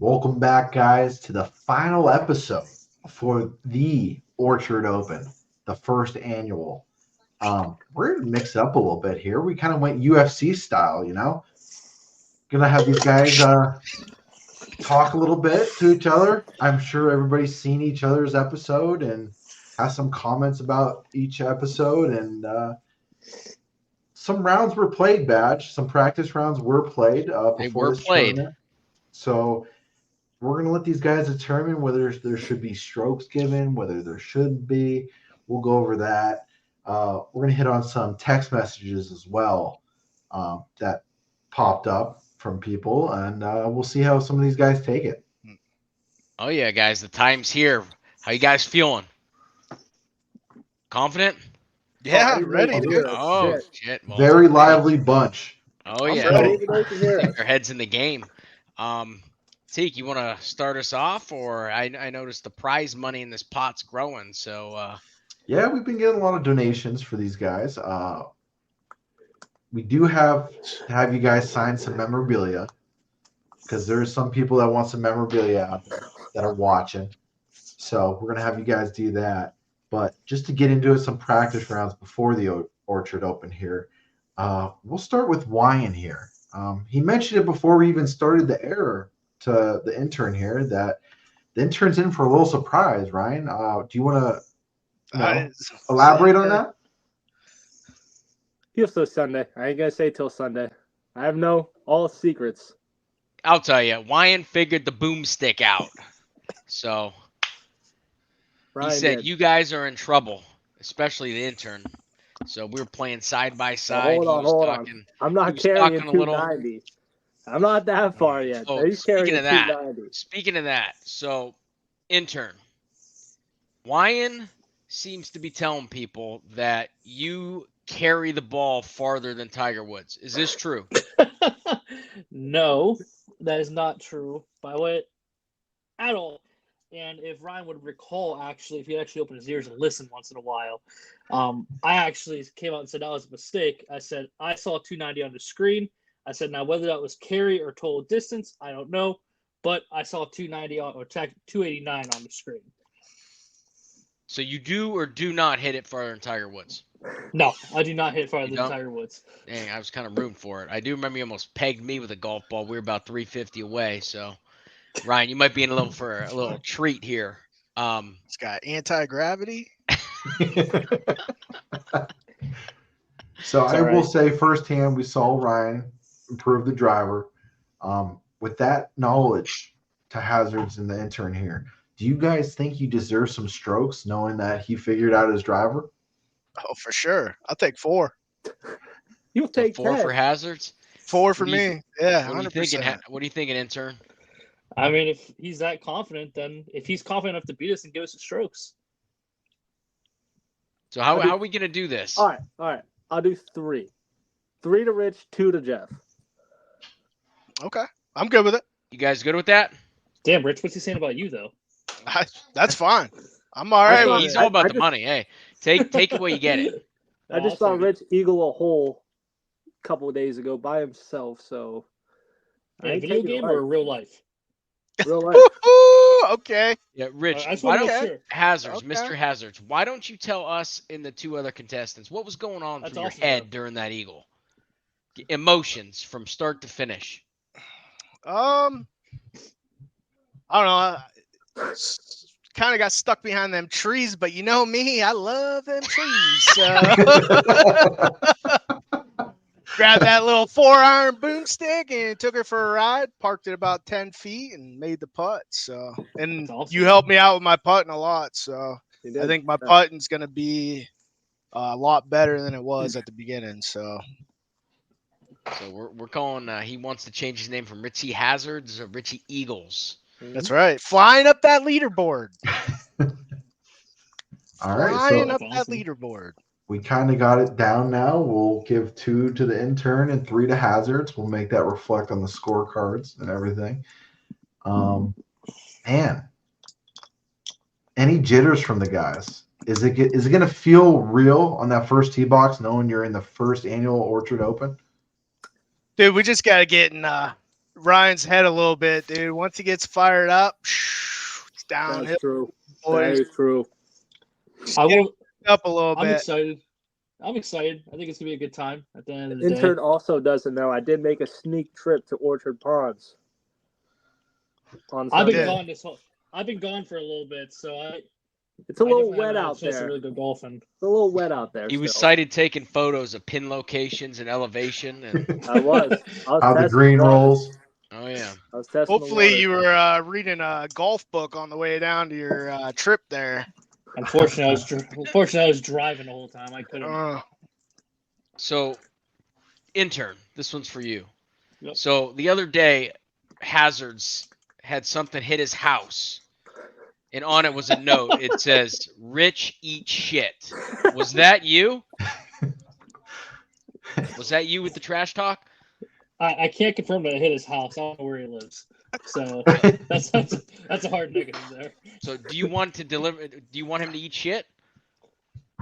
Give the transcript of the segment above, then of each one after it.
Welcome back, guys, to the final episode for the Orchard Open, the first annual. We're going to mix it up a little bit here. We kind of went UFC style, Going to have these guys talk a little bit to each other. I'm sure everybody's seen each other's episode and has some comments about each episode. And some rounds were played, Badge. Some practice rounds were played before this tournament. So we're going to let these guys determine whether there should be strokes given, whether there should be. We'll go over that. We're going to hit on some text messages as well that popped up from people, and we'll see how some of these guys take it. Oh, yeah, guys. The time's here. How you guys feeling? Confident? Yeah, ready, dude. Oh, shit. Well, very lively bunch. Oh, I'm yeah. ready. Their heads in the game. Teak, you want to start us off? Or I noticed the prize money in this pot's growing, so... Yeah, we've been getting a lot of donations for these guys. We do have to have you guys sign some memorabilia because there's some people that want some memorabilia out there that are watching. So we're going to have you guys do that. But just to get into it, some practice rounds before the Orchard Open here, we'll start with Wyan here. He mentioned it before we even started the air to the intern here that the intern's in for a little surprise, Ryan. Do you want to elaborate on that? He'll still Sunday. I ain't gonna say till Sunday. I have all secrets. I'll tell you, Wyan figured the boomstick out. So he said, you guys are in trouble, especially the intern. So we were playing side by side. Hold on. I'm not carrying 290. I'm not that far yet. Oh, He's carrying 290. Speaking of that, so intern, Wyan seems to be telling people that you carry the ball farther than Tiger Woods. Is this true? No, that is not true. By the way, at all. And if Ryan would recall, actually, if he actually opened his ears and listened once in a while, I actually came out and said that was a mistake. I said I saw 290 on the screen. I said now whether that was carry or total distance, I don't know, but I saw 290 or 289 on the screen. So you do or do not hit it farther than Tiger Woods? No, I do not hit farther than Tiger Woods. Dang, I was kind of rooting for it. I do remember you almost pegged me with a golf ball. We were about 350 away, so Ryan, you might be in for a little treat here. It's got anti-gravity. So I will say firsthand, we saw Ryan improve the driver. With that knowledge to hazards in the intern here, do you guys think you deserve some strokes knowing that he figured out his driver? Oh, for sure. I'll take 4. You'll take 4 for hazards? 4 for me. Yeah, 100%. What are you thinking, intern? I mean, if he's that confident, then if he's confident enough to beat us, then give us the strokes. So how are we going to do this? All right. I'll do 3. 3 to Rich, 2 to Jeff. Okay. I'm good with it. You guys good with that? Damn, Rich, what's he saying about you, though? That's fine. I'm all right. He's all about the money. Hey, take it where you get it. I just saw Rich eagle a hole a couple of days ago by himself, so. A video game or real life? Real life. Okay. Yeah, Rich, Hazards, okay. Mr. Hazards, why don't you tell us and the 2 other contestants what was going on through your head during that eagle? Emotions from start to finish. I don't know. Kind of got stuck behind them trees, but you know me, I love them trees. So grabbed that little 4-iron boomstick and took her for a ride, parked it about 10 feet and made the putt. So, and awesome. You helped me out with my putting a lot. So I think my putting's going to be a lot better than it was at the beginning. So we're calling, he wants to change his name from Richie Hazards or Richie Eagles. That's right. Flying up that leaderboard. All right. Flying up that leaderboard. We kind of got it down now. We'll give 2 to the intern and 3 to hazards. We'll make that reflect on the scorecards and everything. Man, any jitters from the guys? Is it going to feel real on that first tee box knowing you're in the first annual Orchard Open? Dude, we just got to get in Ryan's head a little bit, dude. Once he gets fired up, it's downhill. That's true. Boys. That is true. I will Up a little I'm bit. excited. I'm excited. I think it's gonna be a good time at the end of the Intern day. also doesn't know. I did make a sneak trip to Orchard Ponds. I've been Sunday. gone I've been gone for a little bit, so It's a little definitely wet haven't had a out chance to there. really go golfing. It's a little wet out there. He was still. sighted taking photos of pin locations and elevation, and I was How the testing green water. rolls. oh yeah. I was testing Hopefully the you were reading a golf book on the way down to your trip there. Unfortunately, I was driving the whole time. I couldn't. So, intern, this one's for you. Yep. So the other day, Hazards had something hit his house, and on it was a note. It says, "Rich eat shit." Was that you? Was that you with the trash talk? I can't confirm that it hit his house. I don't know where he lives, so that's a hard negative there. So do you want to deliver? Do you want him to eat shit?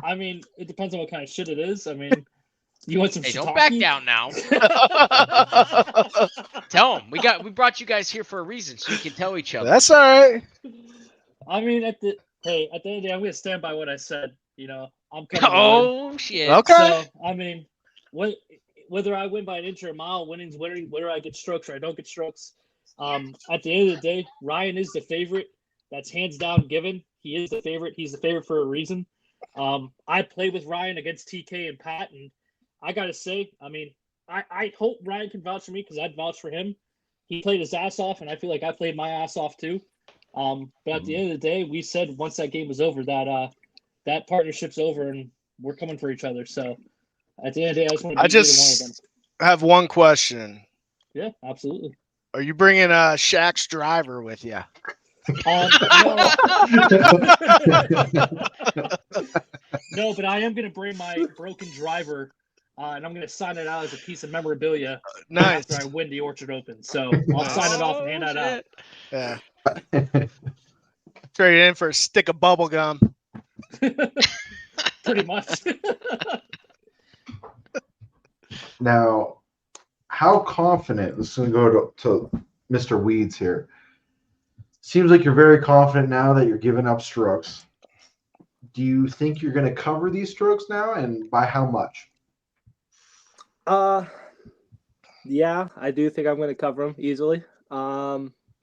I mean, it depends on what kind of shit it is. I mean, you want some? Hey, shiitake? don't back down now. Tell him we brought you guys here for a reason, so you can tell each other. That's all right. I mean, at the end of the day, I'm gonna stand by what I said. You know, I'm coming. Oh shit. Okay. So I mean, whether I win by an inch or a mile, winning's winning. Whether I get strokes or I don't get strokes, at the end of the day, Ryan is the favorite. That's hands down given. He is the favorite. He's the favorite for a reason. I played with Ryan against TK and Pat, and I gotta say, I mean, I hope Ryan can vouch for me because I'd vouch for him. He played his ass off, and I feel like I played my ass off too. But at the end of the day, we said once that game was over that that partnership's over and we're coming for each other. So at the end of the day, I just want to beat either one of them. Have one question. Yeah, absolutely. Are you bringing Shaq's driver with you? No, but I am going to bring my broken driver, and I'm going to sign it out as a piece of memorabilia Nice. after I win the Orchard Open. So I'll sign it off and hand that out. Yeah. Trade it in for a stick of bubble gum. Pretty much. Now, how confident? This is going to go to Mr. Weeds here. Seems like you're very confident now that you're giving up strokes. Do you think you're going to cover these strokes now, and by how much? Yeah, I do think I'm going to cover them easily.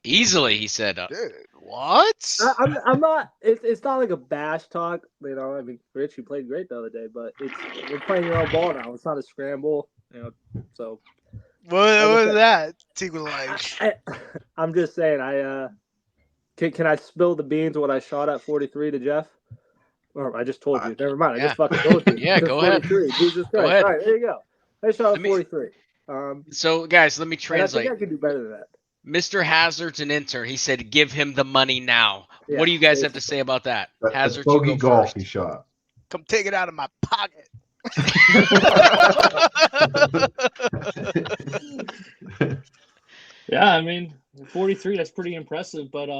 Easily, he said. Dude, what? I'm not. It's not like a bash talk. You know, I mean, Rich, you played great the other day, but you're playing your own ball now. It's not a scramble. You know, so. What was that? I'm just saying. Can I spill the beans what I shot at 43 to Jeff? Or I just told you. Never mind. I just fucking told you. Yeah, go ahead. Jesus Christ. Go ahead. All right, there you go. I shot at 43. So, guys, let me translate. I think I could do better than that. Mr. Hazard's an intern. He said, "Give him the money now." Yeah, what do you guys have to say about that? That's Hazard, bogey you go golf first. he shot. Come take it out of my pocket. Yeah, I mean, 43, that's pretty impressive. But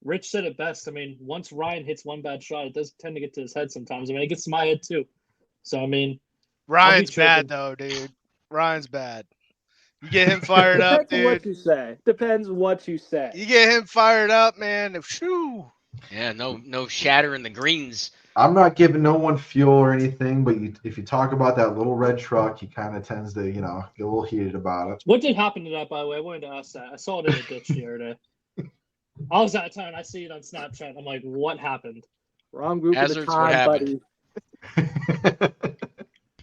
Rich said it best. I mean, once Ryan hits one bad shot, it does tend to get to his head sometimes. I mean, it gets to my head too. So, I mean, Ryan's bad, though, dude. Ryan's bad. You get him fired up, dude. Depends what you say. Depends what you say. You get him fired up, man. Shoo. Yeah, no shatter in the greens. I'm not giving no one fuel or anything, but if you talk about that little red truck, he kind of tends to, get a little heated about it. What did happen to that, by the way? I wanted to ask that. I saw it in the ditch the other day. I was out of town. I see it on Snapchat. I'm like, what happened? Wrong group Hazards, of the time, buddy.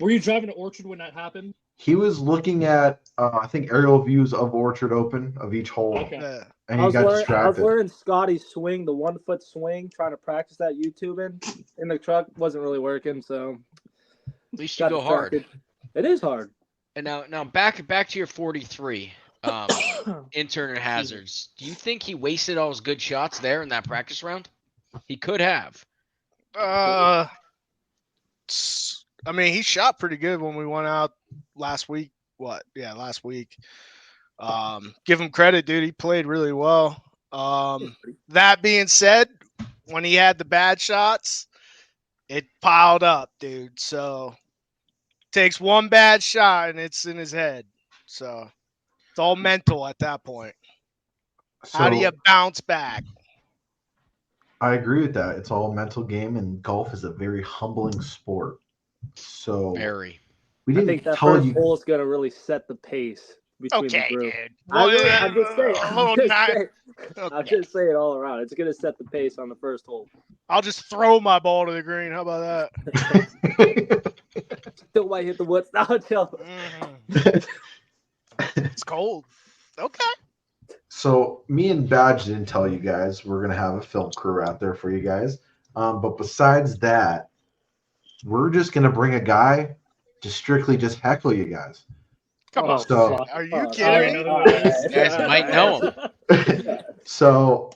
Were you driving to Orchard when that happened? He was looking at, I think, aerial views of Orchard Open of each hole, Okay. and he got distracted. I was wearing Scotty's swing, the 1 foot swing, trying to practice that YouTubing. In the truck wasn't really working, so At least you go hard. It is hard. And now back to your 43. Intern and Hazards. Do you think he wasted all his good shots there in that practice round? He could have. I mean, he shot pretty good when we went out last week. Last week. Give him credit, dude. He played really well. That being said, when he had the bad shots, it piled up, dude. So takes one bad shot and it's in his head. So It's all mental at that point. So, How do you bounce back? I agree with that. It's all a mental game, and golf is a very humbling sport. So we I didn't think that tell first you. hole is gonna really set the pace between the group. Dude. I'm just saying. Okay. I'm just saying all around. It's gonna set the pace on the first hole. I'll just throw my ball to the green. How about that? Still might hit the woods. No, chill. It's cold. Okay. So me and Badge didn't tell you guys we're gonna have a film crew out there for you guys. But besides that, we're just gonna bring a guy to strictly just heckle you guys. Come on. So, are you I kidding know me? who it is. You guys might know him. So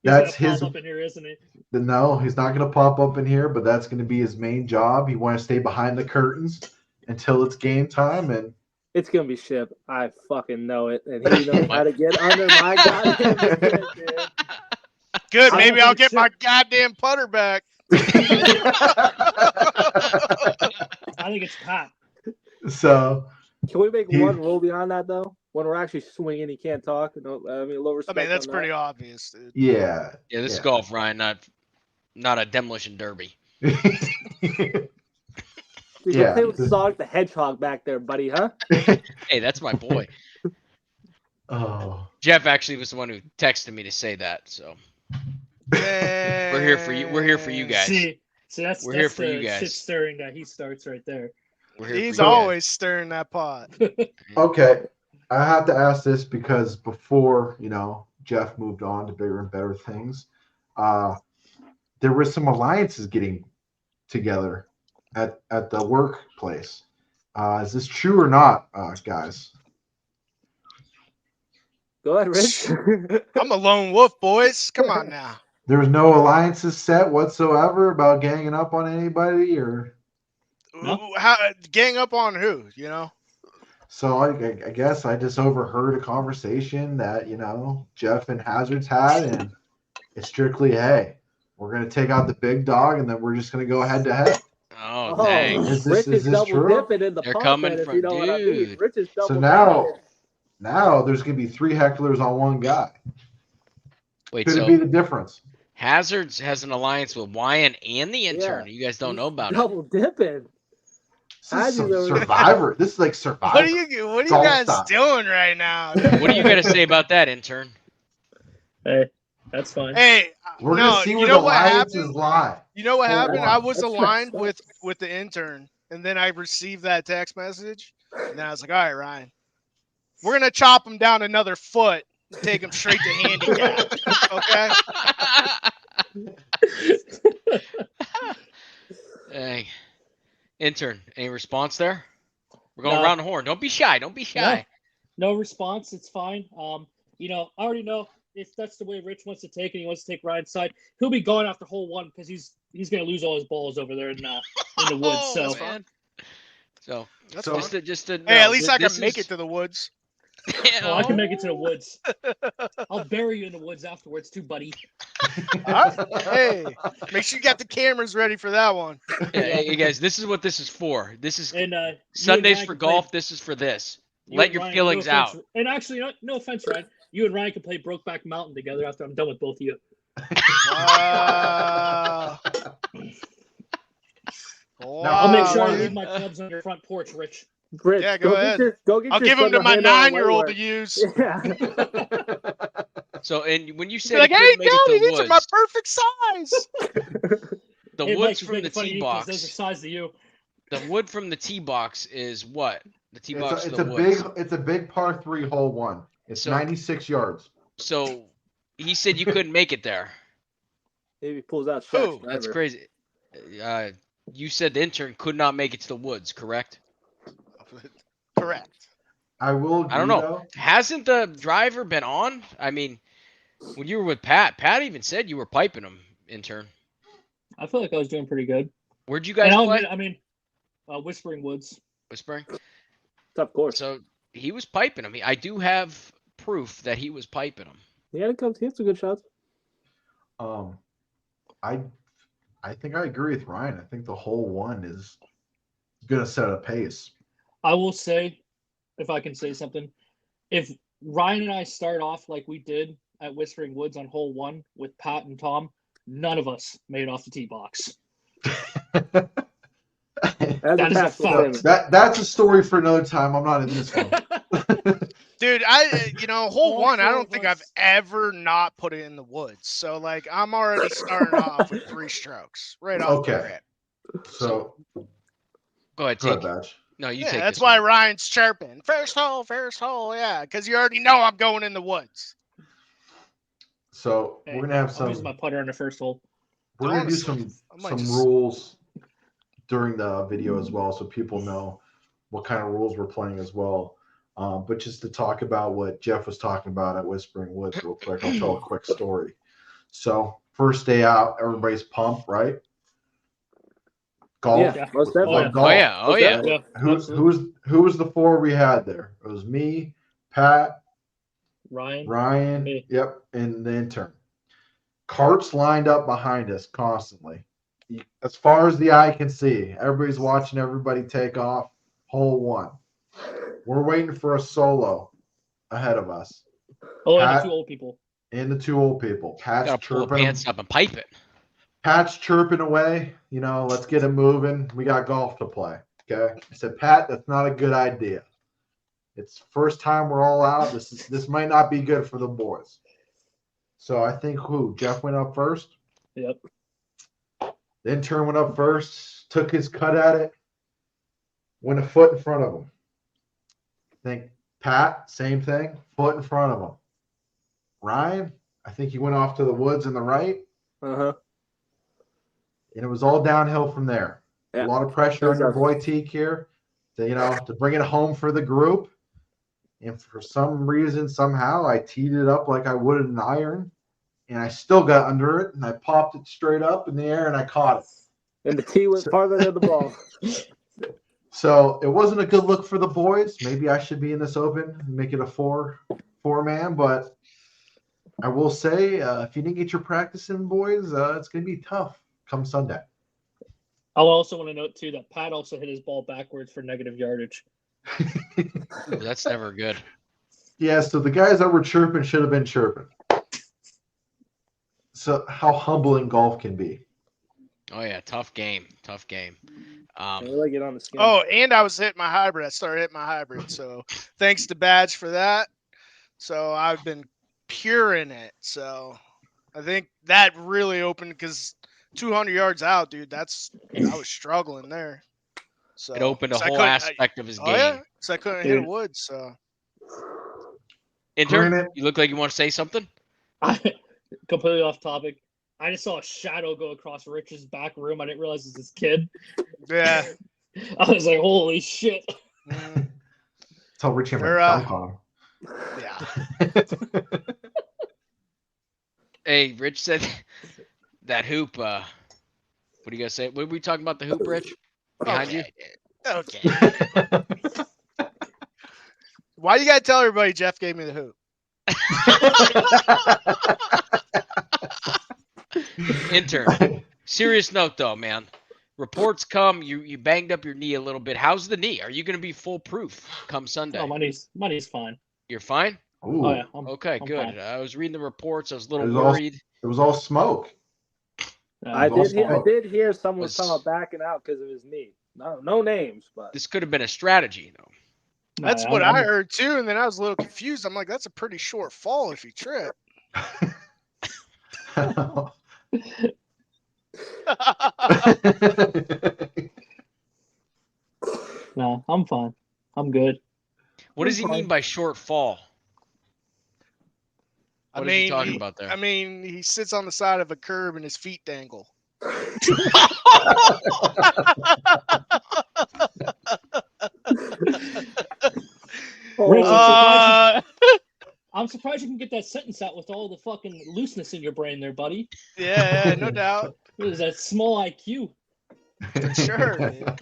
He's that's gonna his. pop up in here, isn't he? No, he's not gonna pop up in here, but that's gonna be his main job. He want to stay behind the curtains until it's game time, and it's gonna be Ship. I fucking know it, and he knows how to get under my goddamn skin, dude. Good. Maybe I'll get my goddamn putter back. I think it's Pat. So, can we make one rule beyond that though? When we're actually swinging, he can't talk. No, I mean, low respect. I mean, that's pretty obvious, dude. Yeah. Yeah, this is golf, Ryan, not a demolition derby. Dude, don't play with Sonic the Hedgehog back there, buddy, huh? Hey, that's my boy. Oh. Jeff actually was the one who texted me to say that, so we're here for you. We're here for you guys. See, that's here for you guys. Shit stirring that he starts right there. He's always stirring that pot. Okay. I have to ask this because before, Jeff moved on to bigger and better things, there were some alliances getting together at the workplace. Is this true or not, guys? Go ahead, Rich. I'm a lone wolf, boys. Come on now. There was no alliances set whatsoever about ganging up on anybody, or how gang up on who? So I guess I just overheard a conversation that Jeff and Hazards had, and it's strictly, hey, we're gonna take out the big dog, and then we're just gonna go head to head. Oh, dang! Rich is double dipping in the They're pot, coming if from you know what I mean. Rich is double. So now there's gonna be 3 hecklers on one guy. Wait, could it be the difference? Hazards has an alliance with Wyan and the intern. You guys don't know about double dipping. This is Survivor. This is like Survivor. What are you guys doing right now? What do you got to say about that, intern? Hey, that's fine. We're gonna see where the alliances lie. You know what happened? I was aligned with the intern, and then I received that text message, and then I was like, all right, Ryan, we're gonna chop him down another foot, and take him straight to handicap. Okay. Hey, intern, any response there? We're going around the horn. Don't be shy. Don't be shy. No response. It's fine. I already know if that's the way Rich wants to take it. He wants to take Ryan's side. He'll be going after hole 1 because he's going to lose all his balls over there in the woods. Just to hey, at least I can make it to the woods. I can make it to the woods. I'll bury you in the woods afterwards too, buddy. Hey, make sure you got the cameras ready for that one. Hey guys, this is what this is for. This is and Sundays for golf. This is for this. Let your feelings out. And actually, no offense, Ryan. You and Ryan can play Brokeback Mountain together after I'm done with both of you. Wow. I'll make sure I leave my clubs on your front porch, Rich. Rich, yeah, go ahead. I'll give them to my 9-year-old to use. Yeah. So, and when you say like, hey, Daddy, these are my perfect size. The woods from the tee box. Those are size to you. The wood from the tee box is what? The tee box. It's a big par 3 hole 1. It's 96 yards. So he said you couldn't make it there. Maybe he pulls out. Oh, that's crazy. You said the intern could not make it to the woods, correct? Correct. I will. I don't know. Hasn't the driver been on? I mean, when you were with Pat even said you were piping him, intern. I feel like I was doing pretty good. Where'd you guys play? Whispering Woods. Whispering? Tough course. So he was piping him. I do have proof that he was piping him. He had some good shots. I think I agree with Ryan. I think the hole 1 is going to set a pace. I will say, if I can say something, if Ryan and I start off like we did at Whispering Woods on hole 1 with Pat and Tom, none of us made it off the tee box. That is a fact. That's a story for another time. I'm not in this one. Dude, hole 1, I don't think I've ever not put it in the woods. So, like, I'm already starting off with 3 strokes right off the rip. So, go ahead, Badge. No, you take that's this why one. Ryan's chirping. First hole, yeah, because you already know I'm going in the woods. So, we're going to have some. I'll use my putter on the first hole. We're going to do some rules during the video as well, so people know what kind of rules we're playing as well. But just to talk about what Jeff was talking about at Whispering Woods real quick, I'll tell a quick story. So first day out, everybody's pumped, right? Golf. Yeah. Golf. Oh yeah. Who was the 4 we had there? It was me, Pat, Ryan, me. Yep, and the intern. Carts lined up behind us constantly. As far as the eye can see, everybody's watching everybody take off. Hole 1. We're waiting for a solo ahead of us. Oh, and the 2 old people. And the 2 old people. Pat's gotta pull the pants up and pipe it. Pat's chirping away. Let's get it moving. We got golf to play. Okay. I said, Pat, that's not a good idea. It's first time we're all out. This might not be good for the boys. So I think Jeff went up first. Yep. The intern went up first, took his cut at it, went a foot in front of him. I think Pat, same thing, foot in front of him. Ryan, I think he went off to the woods in the right. Uh-huh. And it was all downhill from there. Yeah. A lot of pressure on your boy Teak here to bring it home for the group. And for some reason, somehow, I teed it up like I would an iron. And I still got under it. And I popped it straight up in the air and I caught it. And the tee went farther than the ball. So it wasn't a good look for the boys. Maybe I should be in this open and make it a four-man. But I will say, if you didn't get your practice in, boys, it's going to be tough come Sunday. I also want to note, too, that Pat also hit his ball backwards for negative yardage. That's never good. Yeah, so the guys that were chirping should have been chirping. So how humbling golf can be. Oh, yeah, tough game. Really get on the skin. Oh, and I was hitting my hybrid. I started hitting my hybrid. So thanks to Badge for that. So I've been pure in it. So I think that really opened because 200 yards out, dude, I was struggling there. So it opened a whole aspect of his game. Yeah, so I couldn't hit a wood. So intern, you look like you want to say something? Completely off topic. I just saw a shadow go across Rich's back room. I didn't realize it was his kid. Yeah. I was like, holy shit. Tell Rich him dunk on him. Yeah. Hey, Rich said that hoop. What are you gonna say? What were we talking about? The hoop, Rich? Behind you? Okay. Why you gotta tell everybody Jeff gave me the hoop? Intern. Serious note though, man. Reports come, you banged up your knee a little bit. How's the knee? Are you gonna be foolproof come Sunday? Oh, my knee's fine. You're fine? Ooh. Oh yeah. Okay, I'm good. fine. I was reading the reports. I was a little worried. It was all smoke. I did hear someone was talking about backing out because of his knee. No names, but this could have been a strategy, though. That's what I heard too, and then I was a little confused. I'm like, that's a pretty short fall if you trip. No, I'm fine. I'm good. What does he mean by short fall? What is he talking about there? I mean, he sits on the side of a curb and his feet dangle. I'm surprised you can get that sentence out with all the fucking looseness in your brain there, buddy. Yeah, no doubt. What is that small IQ? For sure, man.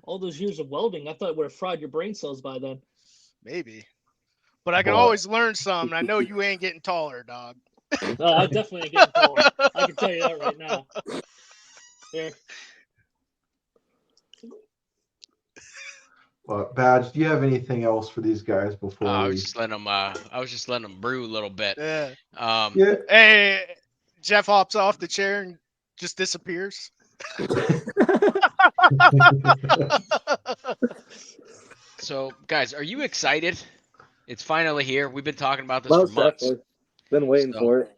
All those years of welding, I thought it would have fried your brain cells by then. Maybe. But I can always learn some. I know you ain't getting taller, dog. I definitely ain't getting taller. I can tell you that right now. Here. Well, Badge, do you have anything else for these guys before I we? was just letting them brew a little bit. Yeah. Yeah. Hey, Jeff hops off the chair and just disappears. So, guys, are you excited? It's finally here. We've been talking about this for months. Definitely. Been waiting for it.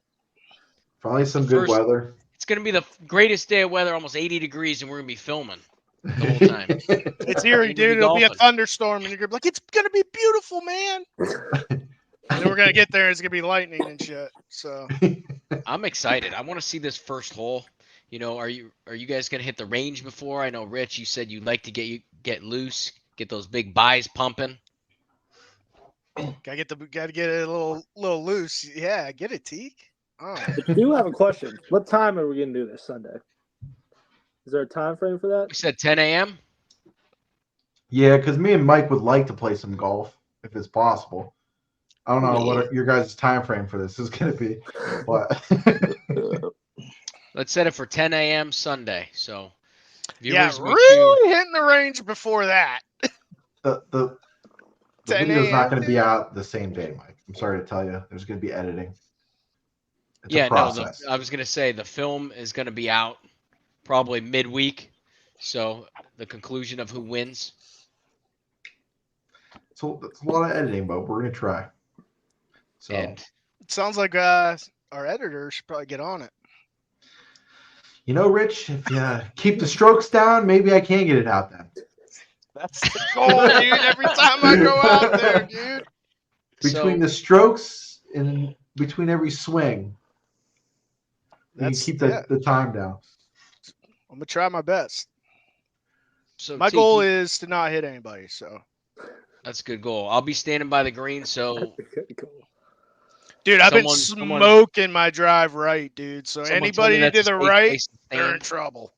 Finally, some good weather. It's going to be the greatest day of weather, almost 80 degrees, and we're going to be filming the whole time. It's eerie, dude. It'll be a thunderstorm, and you're going to be like, it's going to be beautiful, man. And then we're going to get there, and it's going to be lightning and shit. So I'm excited. I want to see this first hole. You know, are you guys going to hit the range before? I know, Rich, you said you'd like to get loose, get those big buys pumping. Gotta get it a little loose. Yeah, get it, Teak. Oh. I do have a question. What time are we gonna do this Sunday? Is there a time frame for that? We said 10 a.m. Yeah, because me and Mike would like to play some golf if it's possible. I don't know what your guys' time frame for this is gonna be, but let's set it for 10 a.m. Sunday. So viewers, really hitting the range before that. The video's not going to be out the same day, Mike. I'm sorry to tell you. There's going to be editing. It's a process. I was going to say the film is going to be out probably midweek. So the conclusion of who wins. So it's a lot of editing, but we're going to try. So it sounds like our editor should probably get on it. You know, Rich, if you keep the strokes down, maybe I can get it out then. That's the goal, dude. Every time I go out there, dude. Between the strokes and between every swing, you keep the time down. I'm going to try my best. So my goal is to not hit anybody, so. That's a good goal. I'll be standing by the green, so. Dude, I've been smoking my drive right, dude. So anybody to the right, they're in trouble.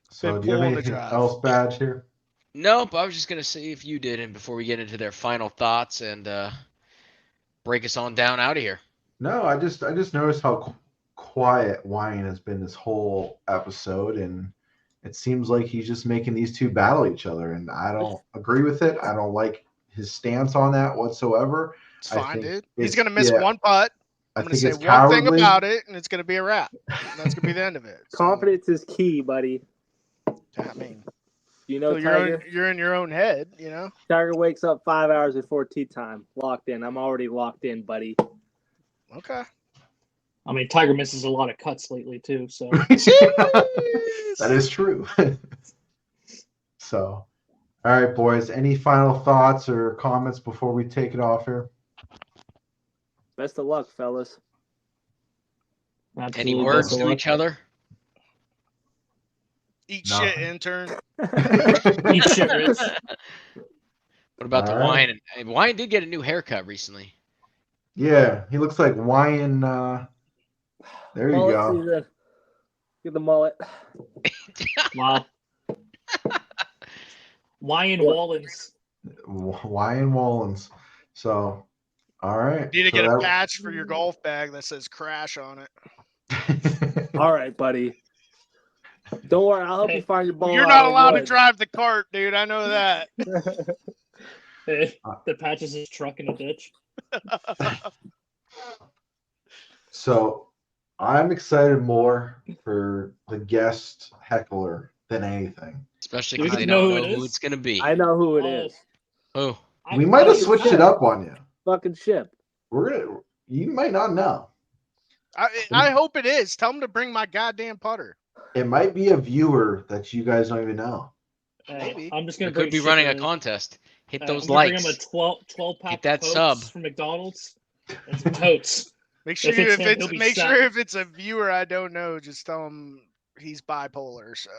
So do you have anything else, Badge, here? Nope. I was just going to see if you did, and before we get into their final thoughts and break us on down out of here. No, I just noticed how quiet Wyan has been this whole episode, and it seems like he's just making these two battle each other, and I don't agree with it. I don't like his stance on that whatsoever. It's fine, dude. He's going to miss one putt. I'm going to say one thing about it, and it's going to be a wrap. And that's going to be the end of it. So. Confidence is key, buddy. I mean, you know, so you're in your own head, you know. Tiger wakes up 5 hours before tee time, locked in. I'm already locked in, buddy. Okay. I mean, Tiger misses a lot of cuts lately too, so that is true. So, all right, boys. Any final thoughts or comments before we take it off here? Best of luck, fellas. Any words to each other? Eat shit, intern. Eat shit, Rich. What about the Wyan? Wyan did get a new haircut recently. Yeah, he looks like Wyan. There you go. Get the mullet. Wow. Wyan Wallens. Wyan Wallens. So, all right. You need to get a patch for your golf bag that says crash on it. All right, buddy. Don't worry, I'll help you find your ball. You're not allowed to drive the cart, dude. I know that. The patches his truck in a ditch. So, I'm excited more for the guest heckler than anything. Especially because they don't know who it's going to be. I know who it is. Who? We might have switched it up on you. Fucking ship. You might not know. I hope it is. Tell them to bring my goddamn putter. It might be a viewer that you guys don't even know. Maybe. I'm just gonna. Could be running a contest. Hit those likes. Bring him a 12 pack. Hit that Cokes sub from McDonald's and some totes. Make sure if it's a viewer I don't know, just tell him he's bipolar. So.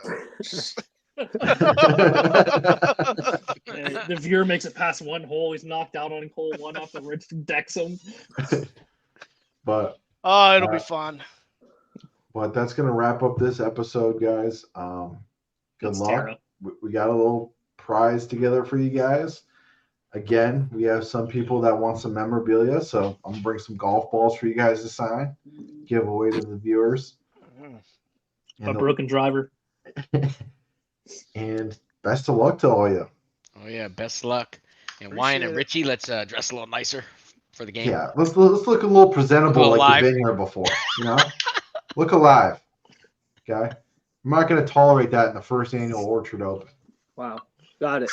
The viewer makes it past one hole. He's knocked out on hole one off the Rich decks him. But it'll be fun. But that's gonna wrap up this episode, guys. Good luck. We got a little prize together for you guys. Again, we have some people that want some memorabilia, so I'm gonna bring some golf balls for you guys to sign, give away to the viewers. A broken driver. And best of luck to all of you. Oh yeah, best luck. And Appreciate Wyan and it. Richie, let's dress a little nicer for the game. Yeah, let's look a little presentable Look like alive. you've been here before. You know, look alive. Okay, I'm not going to tolerate that in the first annual Orchard Open. Wow, got it.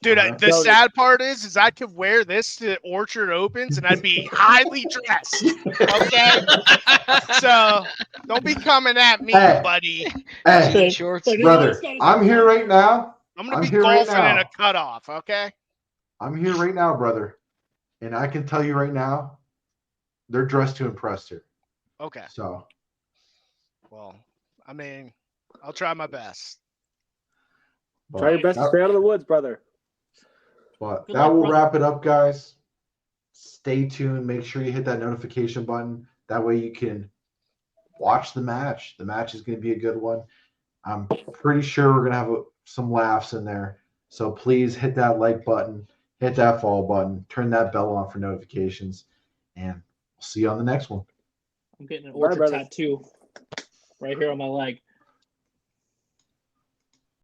Dude, the sad part is I could wear this to Orchard Opens and I'd be highly dressed. Okay? So don't be coming at me, buddy. Hey, shorts. Brother, I'm here right now. I'm going to be golfing in a cutoff, okay? I'm here right now, brother. And I can tell you right now, they're dressed to impress here. Okay. So. Well, I mean, I'll try my best. Try your best to stay out of the woods, brother. But that will wrap it up, guys. Stay tuned. Make sure you hit that notification button. That way you can watch the match. The match is going to be a good one. I'm pretty sure we're going to have some laughs in there. So please hit that like button, hit that follow button, turn that bell on for notifications, and we'll see you on the next one. I'm getting an Orchard tattoo right here on my leg.